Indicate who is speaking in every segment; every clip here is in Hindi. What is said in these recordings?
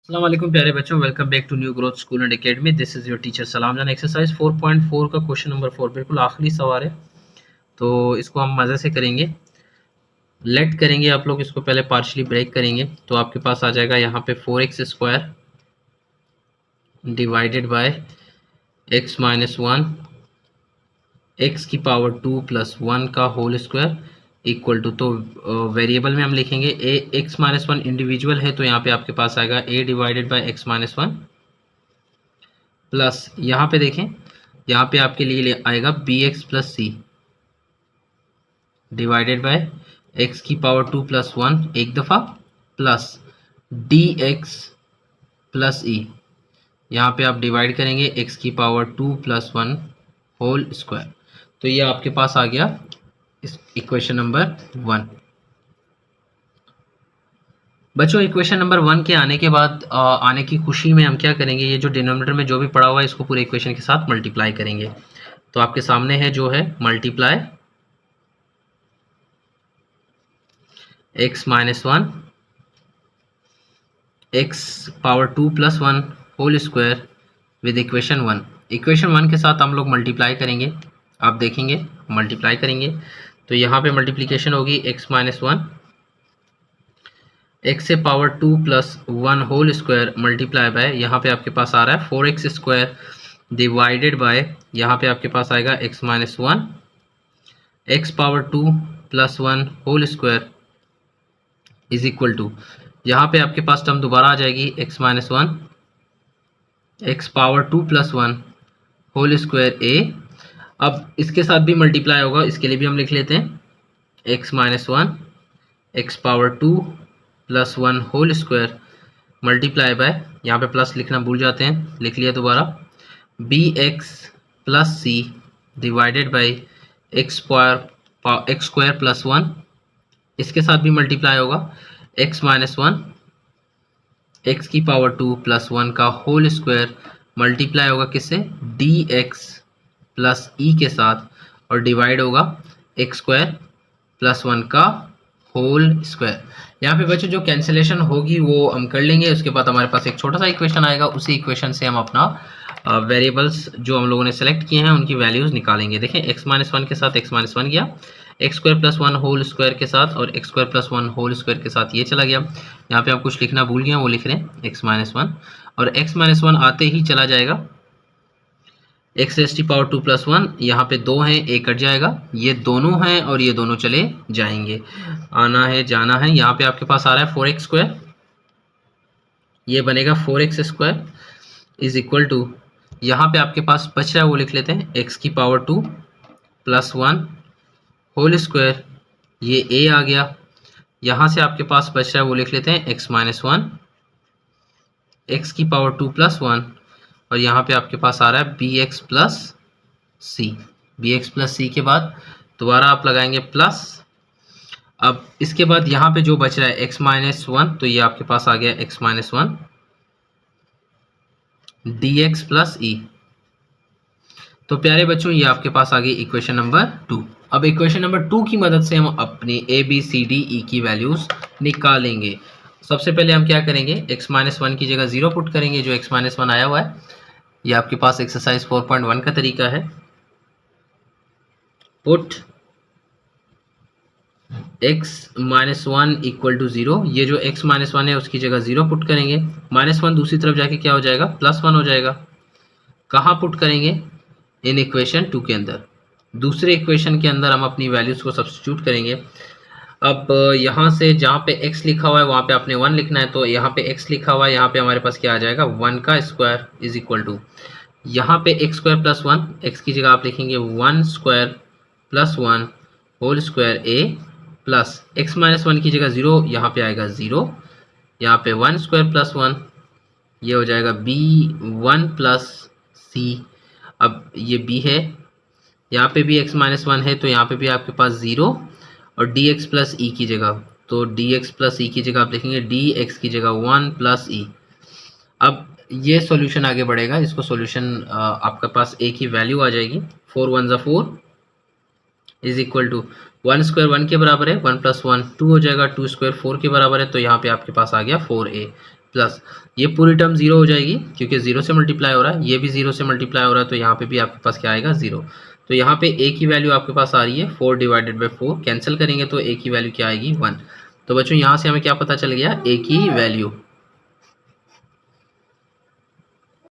Speaker 1: अस्सलाम वालेकुम प्यारे बच्चों, welcome back to new growth school and academy. This is your teacher Salam Jaan. Exercise 4.4 का क्वेश्चन नंबर 4 बिल्कुल आखिरी सवाल है, तो इसको हम मज़े से करेंगे। लेट करेंगे, आप लोग इसको पहले पार्शली ब्रेक करेंगे तो आपके पास आ जाएगा यहाँ पे 4x² divided by x minus 1 x की पावर 2 प्लस 1 का होल स्क्वायर इक्वल टू, तो वेरिएबल में हम लिखेंगे ए x माइनस 1 इंडिविजुअल है तो यहाँ पे आपके पास आएगा a divided by x minus 1 plus यहाँ पे देखें, यहाँ पे आपके लिए आएगा B X plus C divided by X की पावर 2 प्लस 1 एक दफ़ा plus D x plus E. यहाँ पे आप डिवाइड करेंगे एक्स की पावर 2 प्लस 1 होल स्क्वायर। तो ये आपके पास आ गया इस इक्वेशन नंबर 1। बच्चों इक्वेशन नंबर 1 के आने के बाद आने की खुशी में हम क्या करेंगे, ये जो डिनोमिनेटर में जो भी पड़ा हुआ है इसको पूरे इक्वेशन के साथ मल्टीप्लाई करेंगे। तो आपके सामने है जो है multiply x minus 1 x power 2 plus 1 whole square with equation 1। Equation 1 के साथ हम लोग मल्टीप्लाई करेंगे, आप देखेंगे मल्टीप्लाई करेंगे तो यहाँ पे मल्टीप्लिकेशन होगी x माइनस 1 x से power 2 plus 1 whole square multiply by, यहाँ पे आपके पास आ रहा है 4x² डिवाइडेड बाय, यहाँ पे आपके पास आएगा x minus 1 x power 2 plus 1 whole square is equal to, यहाँ पे आपके पास टर्म दोबारा आ जाएगी x minus 1 x power 2 plus 1 whole square a। अब इसके साथ भी मल्टीप्लाई होगा, इसके लिए भी हम लिख लेते हैं x minus 1 x power 2 plus 1 whole square multiply by, यहाँ पे प्लस लिखना भूल जाते हैं, लिख लिया दोबारा, B X plus C divided by X square plus 1। इसके साथ भी मल्टीप्लाई होगा x माइनस 1 x की पावर 2 प्लस 1 का होल स्क्वायर मल्टीप्लाई होगा किससे, डी एक्स प्लस ई के साथ, और डिवाइड होगा एक्स स्क्वायर प्लस 1 का होल स्क्वायर। यहाँ पे बच्चों जो कैंसिलेशन होगी वो हम कर लेंगे, उसके बाद हमारे पास एक छोटा सा इक्वेशन आएगा, उसी इक्वेशन से हम अपना वेरिएबल्स जो हम लोगों ने सेलेक्ट किए हैं उनकी वैल्यूज़ निकालेंगे। देखें x माइनस 1 के साथ x माइनस 1 गया, X square plus 1 whole square के साथ और X square plus 1 whole square के साथ ये चला गया। यहाँ पे आप कुछ लिखना भूल गए, वो लिख रहे हैं x माइनस 1, और x माइनस 1 आते ही चला जाएगा x S T power 2 plus 1, यहाँ पे 2 हैं, एक कट जाएगा, ये दोनों हैं और ये दोनों चले जाएंगे, आना है जाना है। यहाँ पे आपके पास आ रहा है 4x², ये बनेगा 4x² इज इक्वल टू, यहाँ पे आपके पास बच रहा है वो लिख लेते हैं x की पावर 2 प्लस 1 होल स्क्वायर, ये a आ गया। यहाँ से आपके पास बच रहा है वो लिख लेते हैं x माइनस 1 x की पावर 2 प्लस 1, और यहाँ पे आपके पास आ रहा है बी एक्स प्लस सी। बी एक्स प्लस सी के बाद दोबारा आप लगाएंगे प्लस, अब इसके बाद यहाँ पे जो बच रहा है x माइनस 1, तो ये आपके पास आ गया x minus 1 d x plus e. तो प्यारे बच्चों ये आपके पास आ गई इक्वेशन नंबर 2। अब इक्वेशन नंबर 2 की मदद से हम अपनी A B C D E की वैल्यूज़ निकालेंगे। सबसे पहले हम क्या करेंगे, x माइनस 1 की जगह 0 पुट करेंगे, जो x माइनस 1 आया हुआ है, ये आपके पास एक्सरसाइज 4.1 का तरीका है। Put x minus 1 equal to 0, ये जो x माइनस 1 है उसकी जगह 0 पुट करेंगे, माइनस 1 दूसरी तरफ जाके क्या हो जाएगा, प्लस 1 हो जाएगा। कहाँ पुट करेंगे, इन इक्वेशन 2 के अंदर, दूसरे इक्वेशन के अंदर हम अपनी वैल्यूज़ को सब्स्टिट्यूट करेंगे। अब यहाँ से जहाँ पे x लिखा हुआ है वहाँ पे आपने 1 लिखना है, तो यहाँ पे x लिखा हुआ है, यहाँ पे हमारे पास क्या आ जाएगा 1 का स्क्वायर इज इक्वल टू, यहाँ पे x स्क्वायर प्लस 1, x की जगह आप लिखेंगे 1 square plus 1 whole square a plus x minus 1 की जगह 0, यहाँ पे आएगा 0, यहाँ पे 1 स्क्वायर प्लस 1, ये हो जाएगा b1 प्लस c। अब ये b है, यहाँ पे भी x माइनस 1 है तो यहाँ पे भी आपके पास 0 और dx प्लस ई की जगह, तो dx प्लस ई की जगह आप लिखेंगे dx की जगह 1 प्लस ई। अब ये सॉल्यूशन आगे बढ़ेगा, इसको सॉल्यूशन आपके पास a की वैल्यू आ जाएगी 4 1 ज़ा 4 इज इक्वल टू 1 स्क्वायर 1 के बराबर है, 1 प्लस 1 2 हो जाएगा, 2 स्क्वायर 4 के बराबर है, तो यहाँ पे आपके पास आ गया 4a। प्लस ये पूरी टर्म जीरो हो जाएगी क्योंकि जीरो से मल्टीप्लाई हो रहा है, ये भी जीरो से मल्टीप्लाई हो रहा है, तो यहाँ पे भी आपके पास क्या आएगा, जीरो। तो यहाँ पे ए की वैल्यू आपके पास आ रही है 4 डिवाइडेड बाई 4, कैंसिल करेंगे तो ए की वैल्यू क्या आएगी, 1। तो बच्चों यहाँ से हमें क्या पता चल गया, ए की वैल्यू।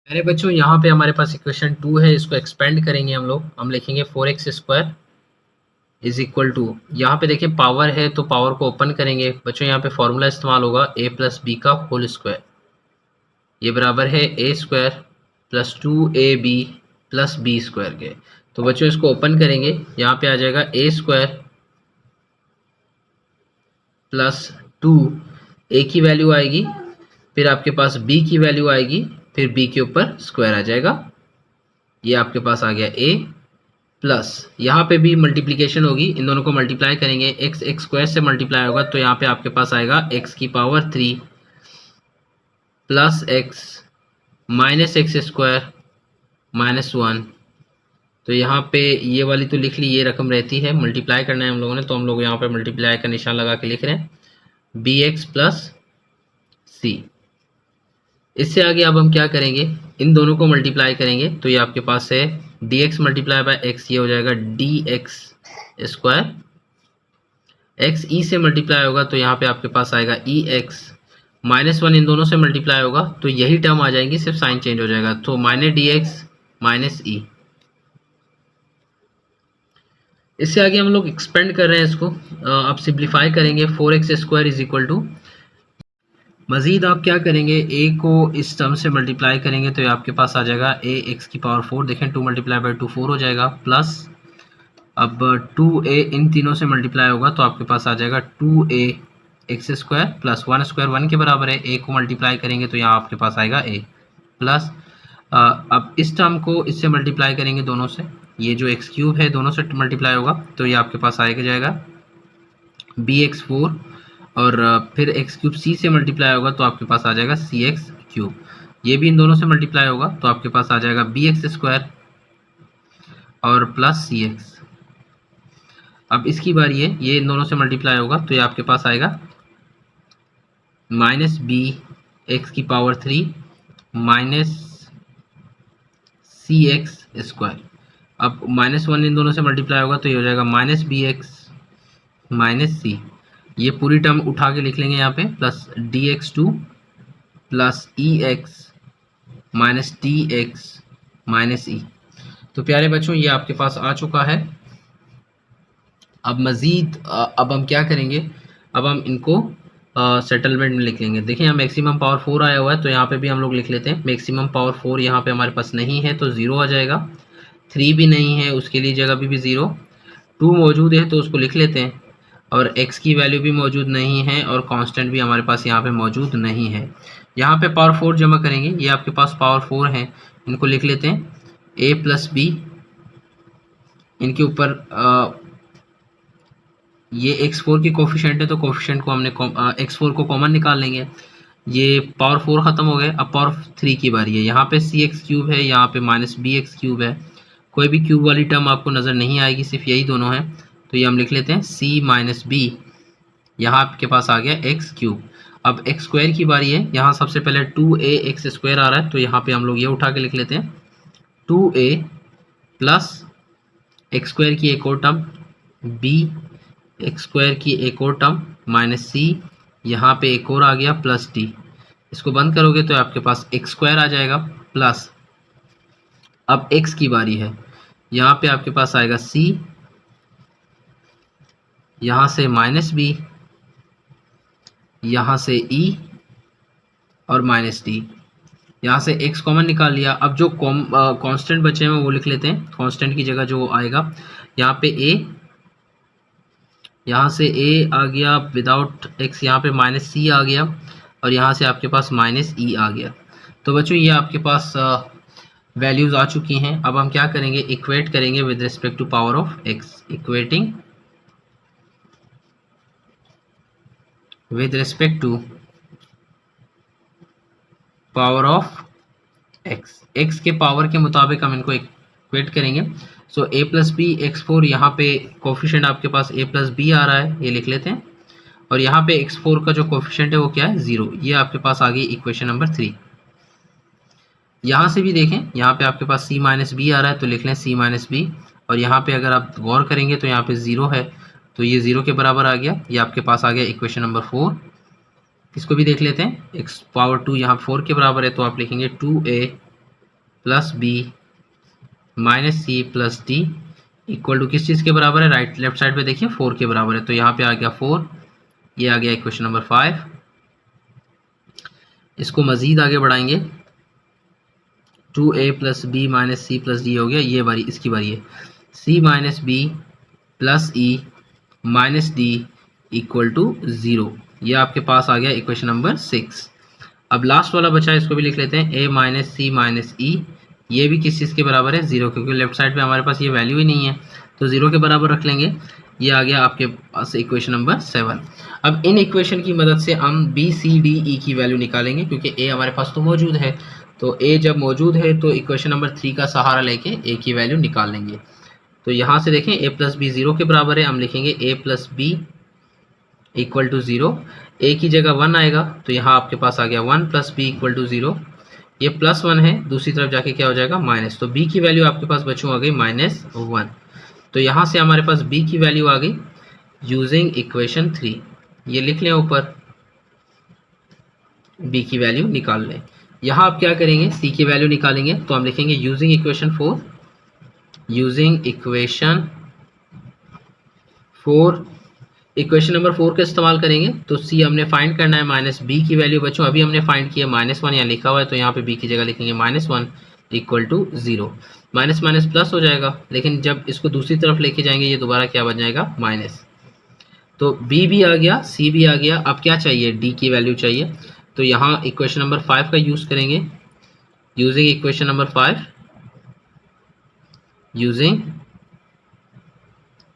Speaker 1: अरे बच्चों यहाँ पे हमारे पास इक्वेशन 2 है, इसको एक्सपेंड करेंगे हम लोग, हम लिखेंगे 4x square is equal to, यहाँ पे देखिए पावर है तो पावर को ओपन करेंगे बच्चों, यहाँ पे फॉर्मूला इस्तेमाल होगा a प्लस बी का होल स्क्वायर, ये बराबर है a square plus 2ab plus B square के। तो बच्चों इसको ओपन करेंगे, यहाँ पे आ जाएगा a स्क्वायर प्लस 2, a की वैल्यू आएगी, फिर आपके पास b की वैल्यू आएगी, फिर b के ऊपर स्क्वायर आ जाएगा, ये आपके पास आ गया a प्लस, यहाँ पे भी मल्टीप्लिकेशन होगी, इन दोनों को मल्टीप्लाई करेंगे, x x स्क्वायर से मल्टीप्लाई होगा तो यहाँ पे आपके पास आएगा x की power 3 plus x minus x square minus 1। तो यहाँ पे ये वाली तो लिख ली, ये रकम रहती है, मल्टीप्लाई करना है हम लोगों ने, तो हम लोग यहाँ पे मल्टीप्लाई का निशान लगा के लिख रहे हैं bx प्लस c। इससे आगे अब हम क्या करेंगे, इन दोनों को मल्टीप्लाई करेंगे, तो ये आपके पास है dx मल्टीप्लाई बाय x, ये हो जाएगा dx स्क्वायर, x e से मल्टीप्लाई होगा तो यहाँ पे आपके पास आएगा ex माइनस 1, इन दोनों से मल्टीप्लाई होगा तो यही टर्म आ जाएंगी, सिर्फ साइन चेंज हो जाएगा, तो माइनस dx माइनस e। इससे आगे हम लोग एक्सपेंड कर रहे हैं इसको, अब सिंप्लीफाई करेंगे, 4x square is equal to, मजीद आप क्या करेंगे, a को इस टर्म से मल्टीप्लाई करेंगे तो ये आपके पास आ जाएगा a x की पावर 4, देखें 2 मल्टीप्लाई बाई 2 4 हो जाएगा, प्लस अब 2a इन तीनों से मल्टीप्लाई होगा तो आपके पास आ जाएगा 2a x square plus 1 square 1 के बराबर है, a को मल्टीप्लाई करेंगे तो यहाँ आपके पास आएगा a प्लस, अब इस टर्म को इससे मल्टीप्लाई करेंगे दोनों से, ये जो एक्स क्यूब है दोनों से मल्टीप्लाई होगा तो ये आपके पास आएगा जाएगा bx4, और फिर एक्स क्यूब सी से मल्टीप्लाई होगा तो आपके पास आ जाएगा सी एक्स क्यूब, ये भी इन दोनों से मल्टीप्लाई होगा तो आपके पास आ जाएगा बी एक्स स्क्वायर और प्लस सी एक्स। अब इसकी बारी है, ये इन दोनों से मल्टीप्लाई होगा तो ये आपके पास आएगा माइनस बी एक्स की पावर 3 माइनस सी एक्स स्क्वायर। अब -1 इन दोनों से मल्टीप्लाई होगा तो ये हो जाएगा minus b x minus c, ये पूरी टर्म उठा के लिख लेंगे यहाँ पे, plus dx2 plus x minus dx minus e. तो प्यारे बच्चों ये आपके पास आ चुका है। अब मज़ीद अब हम क्या करेंगे, अब हम इनको सेटलमेंट में लिख लेंगे। देखिए यहाँ मैक्सिमम पावर 4 आया हुआ है तो यहाँ पे भी हम लोग लिख लेते हैं, मैक्सिमम पावर 4 यहाँ पे हमारे पास नहीं है तो 0 आ जाएगा, 3 भी नहीं है उसके लिए जगह भी 0, 2 मौजूद है तो उसको लिख लेते हैं, और x की वैल्यू भी मौजूद नहीं है और कांस्टेंट भी हमारे पास यहाँ पे मौजूद नहीं है। यहाँ पे पावर 4 जमा करेंगे, ये आपके पास पावर 4 है, इनको लिख लेते हैं a प्लस बी, इनके ऊपर ये x4 की कोफिशिएंट है तो कोफिशिएंट को हमने x4 को कॉमन निकाल लेंगे, ये पावर 4 ख़त्म हो गए। अब पावर 3 की बारी है, यहाँ पे सी एक्स क्यूब है, यहाँ पे माइनस बी एक्स क्यूब है, कोई भी क्यूब वाली टर्म आपको नज़र नहीं आएगी, सिर्फ यही दोनों हैं, तो ये हम लिख लेते हैं c माइनस बी, यहाँ आपके पास आ गया एक्स क्यूब। अब एक्स स्क्वायर की बारी है, यहाँ सबसे पहले 2a एक्स स्क्वायर आ रहा है तो यहाँ पे हम लोग ये उठा के लिख लेते हैं 2a प्लस एक्स स्क्वायर की एक और टर्म b एक्स स्क्वायर की एक और टर्म माइनस सी, यहाँ पे एक और आ गया प्लस डी, इसको बंद करोगे तो आपके पास एक्स स्क्वायर आ जाएगा प्लस, अब x की बारी है, यहाँ पे आपके पास आएगा c, यहाँ से माइनस बी, यहाँ से e और माइनस डी, यहाँ से x कॉमन निकाल लिया। अब जो कांस्टेंट बचे हैं वो लिख लेते हैं, कांस्टेंट की जगह जो आएगा यहाँ पे a, यहाँ से a आ गया विदाउट x, यहाँ पे माइनस c आ गया और यहाँ से आपके पास माइनस e आ गया। तो बच्चों ये आपके पास वैल्यूज़ आ चुकी हैं। अब हम क्या करेंगे, इक्वेट करेंगे with respect to power of x, equating with respect to power of x, x के पावर के मुताबिक हम इनको इक्वेट करेंगे। So a plus B X 4, यहाँ पे कोफिशिएंट आपके पास a प्लस बी आ रहा है, ये लिख लेते हैं, और यहाँ पे x4 का जो कोफिशिएंट है वो क्या है 0। ये आपके पास आ गई इक्वेशन नंबर 3। यहाँ से भी देखें, यहाँ पे आपके पास c माइनस बी आ रहा है तो लिख लें c माइनस बी, और यहाँ पे अगर आप गौर करेंगे तो यहाँ पे 0 है तो ये 0 के बराबर आ गया। ये आपके पास आ गया इक्वेशन नंबर 4। इसको भी देख लेते हैं, x पावर 2 यहाँ 4 के बराबर है तो आप लिखेंगे 2a plus B minus C plus D equal to किस चीज़ के बराबर है, राइट लेफ्ट साइड पे देखिए 4 के बराबर है तो यहाँ पे आ गया 4। ये आ गया इक्वेशन नंबर 5। इसको मज़ीद आगे बढ़ाएंगे, 2a plus B minus C plus D हो गया। ये बारी इसकी बारी है, c minus B plus E minus D equal to 0। ये आपके पास आ गया इक्वेशन नंबर 6। अब लास्ट वाला बचा है, इसको भी लिख लेते हैं, a माइनस सी माइनस ई। ये भी किस चीज़ के बराबर है 0, क्योंकि लेफ्ट साइड पे हमारे पास ये वैल्यू ही नहीं है तो 0 के बराबर रख लेंगे। ये आ गया आपके पास इक्वेशन नंबर 7। अब इन इक्वेशन की मदद से हम बी सी डी ई की वैल्यू निकालेंगे, क्योंकि a हमारे पास तो मौजूद है तो a जब मौजूद है तो इक्वेशन नंबर 3 का सहारा लेके a की वैल्यू निकाल लेंगे। तो यहाँ से देखें a प्लस बी 0 के बराबर है, हम लिखेंगे a plus B equal to 0। a की जगह 1 आएगा तो यहाँ आपके पास आ गया 1 प्लस बी इक्वल टू 0। ये प्लस 1 है, दूसरी तरफ जाके क्या हो जाएगा माइनस, तो b की वैल्यू आपके पास बच्चों आ गई -1। तो यहाँ से हमारे पास b की वैल्यू आ गई यूजिंग इक्वेशन 3। ये लिख लें ऊपर, b की वैल्यू निकाल लें। यहाँ आप क्या करेंगे, c की वैल्यू निकालेंगे तो हम लिखेंगे using equation 4। Using equation 4, equation number 4 का इस्तेमाल करेंगे तो c हमने फाइंड करना है माइनस b की वैल्यू बच्चों अभी हमने फाइंड किया -1 यहाँ लिखा हुआ है तो यहाँ पे b की जगह लिखेंगे -1 equal to 0। Minus minus plus हो जाएगा, लेकिन जब इसको दूसरी तरफ लेके जाएंगे ये दोबारा क्या बन जाएगा माइनस। तो b भी आ गया, c भी आ गया। अब क्या चाहिए, d की वैल्यू चाहिए। तो यहाँ इक्वेशन नंबर 5 का यूज़ करेंगे, using equation number 5। Using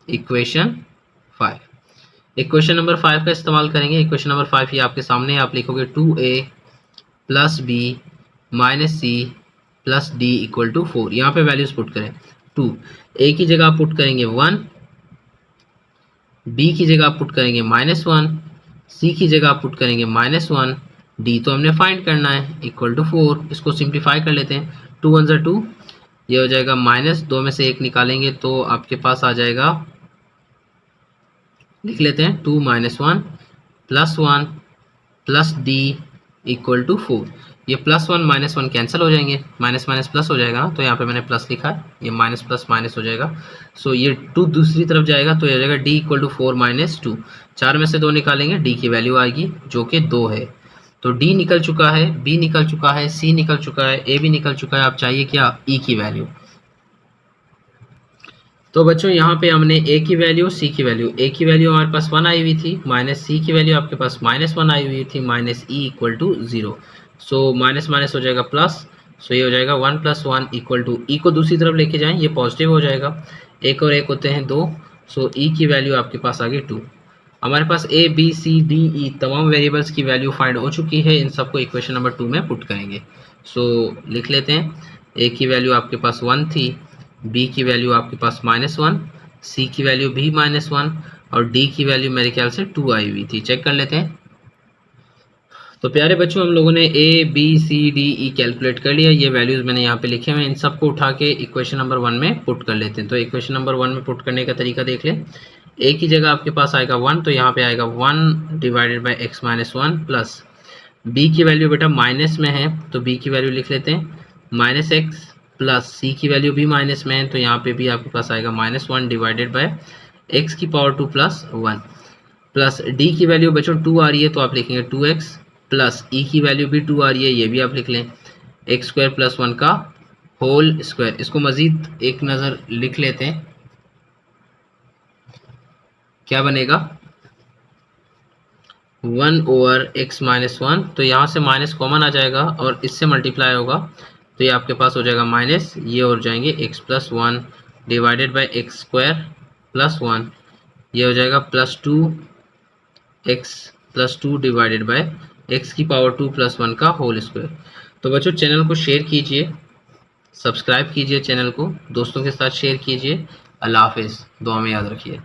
Speaker 1: equation 5, equation number 5 का इस्तेमाल करेंगे। इक्वेशन नंबर 5 ये आपके सामने है, आप लिखोगे 2a plus B minus C plus D equal to 4। यहाँ पे वैल्यूज पुट करें, 2 a की जगह आप पुट करेंगे 1, b की जगह आप पुट करेंगे -1, c की जगह आप पुट करेंगे -1, d तो हमने फाइंड करना है इक्वल टू 4। इसको सिंप्लीफाई कर लेते हैं, 2 1 2, ये हो जाएगा -2 में से 1 निकालेंगे तो आपके पास आ जाएगा, लिख लेते हैं 2 -1 plus 1 plus D equal to 4। ये +1 -1 कैंसिल हो जाएंगे, माइनस माइनस प्लस हो जाएगा ना, तो यहाँ पे मैंने प्लस लिखा है, ये माइनस प्लस माइनस हो जाएगा। सो ये 2 दूसरी तरफ जाएगा तो ये हो जाएगा d इक्वल टू 4 - 2। 4 में से 2 निकालेंगे, d की वैल्यू आएगी जो कि 2 है। तो d निकल चुका है, b निकल चुका है, c निकल चुका है, a भी निकल चुका है। आप चाहिए क्या, e की वैल्यू। तो बच्चों यहाँ पे हमने a की वैल्यू, c की वैल्यू, a की वैल्यू हमारे पास 1 आई हुई थी, माइनस c की वैल्यू आपके पास -1 आई हुई थी, minus e equal to 0। So minus minus हो जाएगा प्लस, सो ये हो जाएगा 1 + 1 इक्वल टू, e को दूसरी तरफ लेके जाएं ये पॉजिटिव हो जाएगा, 1 और 1 होते हैं 2। सो e की वैल्यू आपके पास आ गई 2। हमारे पास a b c d e तमाम वेरिएबल्स की वैल्यू फाइंड हो चुकी है, इन सबको इक्वेशन नंबर 2 में पुट करेंगे। सो लिख लेते हैं, a की वैल्यू आपके पास 1 थी, b की वैल्यू आपके पास -1, c की वैल्यू भी -1 और d की वैल्यू मेरे ख्याल से 2 आई हुई थी। चेक कर लेते हैं। तो प्यारे बच्चों, हम लोगों ने a b c d e calculate कर लिया, ये वैल्यूज़ मैंने यहाँ पे लिखे हुए हैं, इन सबको उठा के इक्वेशन नंबर 1 में पुट कर लेते हैं। तो इक्वेशन नंबर 1 में पुट करने का तरीका देख लें। a की जगह आपके पास आएगा 1, तो यहाँ पे आएगा 1 divided by x - 1 plus b की वैल्यू बेटा माइनस में है तो b की वैल्यू लिख लेते हैं -x प्लस c की वैल्यू भी माइनस में है तो यहाँ पे भी आपके पास आएगा -1 डिवाइडेड बाय x की पावर 2 प्लस 1 प्लस d की वैल्यू बच्चों 2 आ रही है तो आप लिखेंगे 2x प्लस e की वैल्यू भी 2 आ रही है, ये भी आप लिख लें x² + 1 का होल स्क्वायर। इसको मज़ीद एक नज़र लिख लेते हैं, क्या बनेगा 1/x - 1, तो यहाँ से माइनस कॉमन आ जाएगा और इससे मल्टीप्लाई होगा तो ये आपके पास हो जाएगा माइनस, ये हो जाएंगे x + 1 डिवाइडेड बाई x² + 1, ये हो जाएगा +2x + 2 डिवाइडेड बाई x की पावर 2 + 1 का होल स्क्वायर। तो बच्चों चैनल को शेयर कीजिए, सब्सक्राइब कीजिए, चैनल को दोस्तों के साथ शेयर कीजिए। अल्लाह हाफिज़, दुआ में याद रखिए।